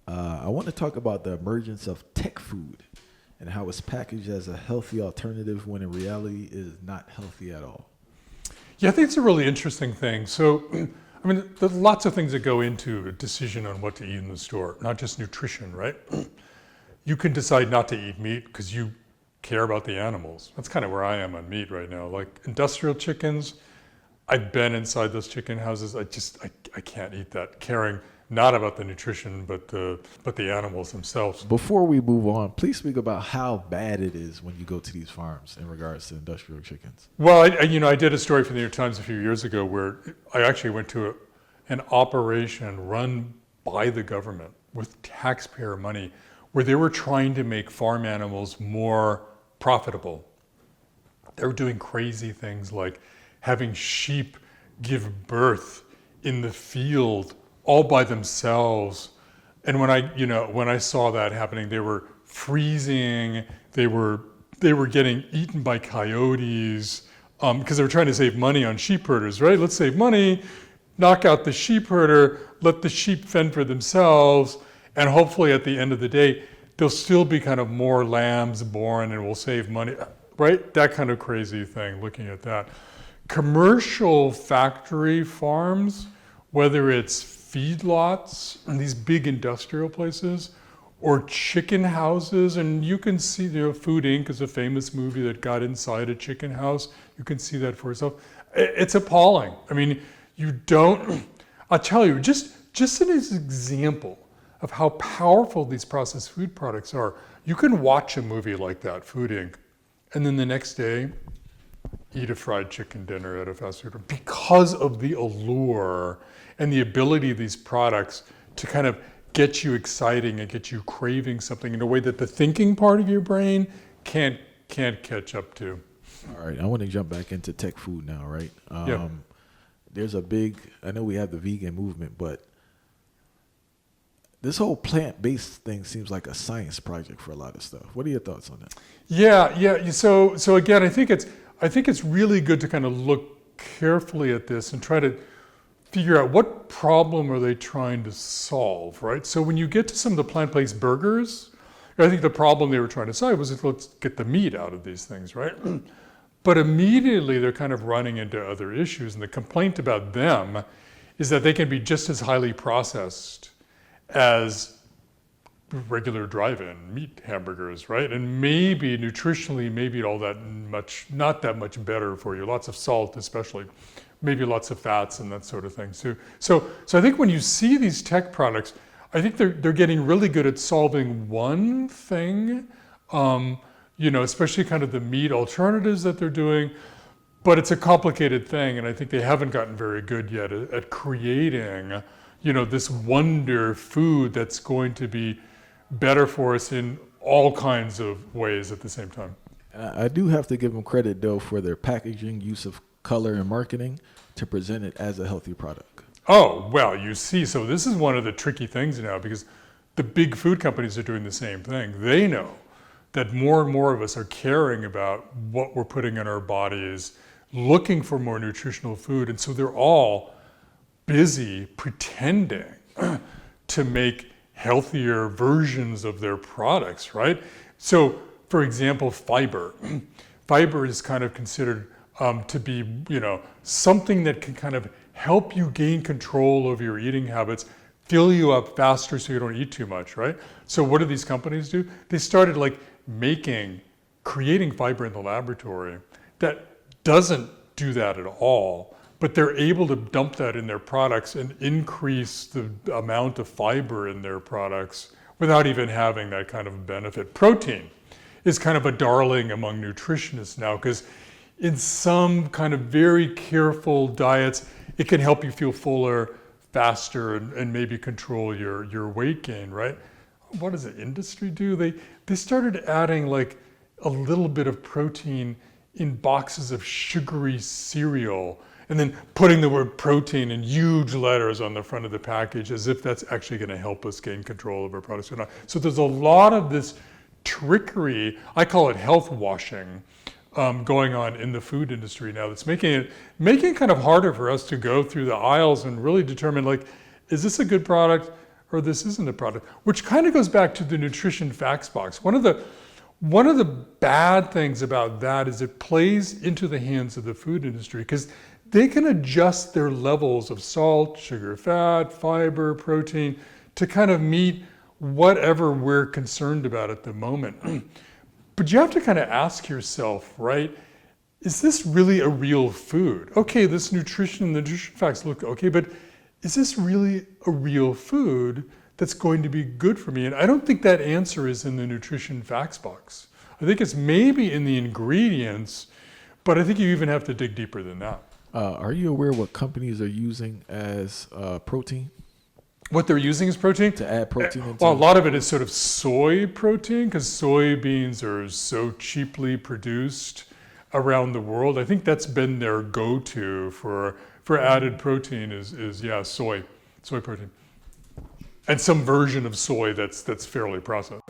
I want to talk about the emergence of tech food and how it's packaged as a healthy alternative when in reality it is not healthy at all. Yeah, I think it's a really interesting thing. So, I mean, there's lots of things that go into a decision on what to eat in the store, not just nutrition, right? You can decide not to eat meat because you care about the animals. That's kind of where I am on meat right now. Like industrial chickens, I've been inside those chicken houses. I can't eat that. Caring not about the nutrition, but the animals themselves. Before we move on, please speak about how bad it is when you go to these farms in regards to industrial chickens. Well, I did a story for the New York Times a few years ago where I actually went to an operation run by the government with taxpayer money, where they were trying to make farm animals more profitable. They were doing crazy things like having sheep give birth in the field all by themselves. And when I saw that happening, they were freezing, they were getting eaten by coyotes, because they were trying to save money on sheep herders, right? Let's save money, knock out the sheep herder, let the sheep fend for themselves, and hopefully at the end of the day, there'll still be kind of more lambs born and we'll save money, right? That kind of crazy thing, looking at that. Commercial factory farms, whether it's feedlots and these big industrial places, or chicken houses, and you can see, Food Inc. is a famous movie that got inside a chicken house. You can see that for yourself. It's appalling. I mean, I'll tell you, just as an example of how powerful these processed food products are, you can watch a movie like that, Food Inc., and then the next day, eat a fried chicken dinner at a fast food because of the allure and the ability of these products to kind of get you exciting and get you craving something in a way that the thinking part of your brain can't catch up to. All right, I want to jump back into tech food now, right? Yeah. There's I know we have the vegan movement, but this whole plant-based thing seems like a science project for a lot of stuff. What are your thoughts on that? Yeah. So again, I think it's really good to kind of look carefully at this and try to figure out what problem are they trying to solve, right? So when you get to some of the plant-based burgers, I think the problem they were trying to solve was let's get the meat out of these things, right? But immediately they're kind of running into other issues, and the complaint about them is that they can be just as highly processed as regular drive-in meat hamburgers, right? And maybe nutritionally, maybe not that much better for you. Lots of salt, especially, maybe lots of fats and that sort of thing too. So I think when you see these tech products, I think they're getting really good at solving one thing, especially kind of the meat alternatives that they're doing. But it's a complicated thing, and I think they haven't gotten very good yet at creating, this wonder food that's going to be better for us in all kinds of ways at the same time. I do have to give them credit, though, for their packaging, use of color and marketing to present it as a healthy product. Oh, well, you see, so this is one of the tricky things now, because the big food companies are doing the same thing. They know that more and more of us are caring about what we're putting in our bodies, looking for more nutritional food, and so they're all busy pretending to make healthier versions of their products, right? So, for example, fiber. Fiber is kind of considered to be, something that can kind of help you gain control of your eating habits, fill you up faster so you don't eat too much, right? So what do these companies do? They started creating fiber in the laboratory that doesn't do that at all, but they're able to dump that in their products and increase the amount of fiber in their products without even having that kind of benefit. Protein is kind of a darling among nutritionists now, because in some kind of very careful diets, it can help you feel fuller, faster, and maybe control your weight gain, right? What does the industry do? They started adding a little bit of protein in boxes of sugary cereal, and then putting the word protein in huge letters on the front of the package, as if that's actually going to help us gain control of our products or not. So there's a lot of this trickery, I call it health washing, going on in the food industry now that's making it kind of harder for us to go through the aisles and really determine, like, is this a good product or this isn't a product? Which kind of goes back to the nutrition facts box. One of the bad things about that is it plays into the hands of the food industry, because they can adjust their levels of salt, sugar, fat, fiber, protein to kind of meet whatever we're concerned about at the moment. But you have to kind of ask yourself, right? Is this really a real food? Okay, the nutrition facts look okay, but is this really a real food that's going to be good for me? And I don't think that answer is in the nutrition facts box. I think it's maybe in the ingredients, but I think you even have to dig deeper than that. Are you aware what companies are using as protein? What they're using as protein? To add protein into Well, a lot of it is sort of soy protein, because soybeans are so cheaply produced around the world. I think that's been their go-to for added protein is soy protein. And some version of soy that's fairly processed.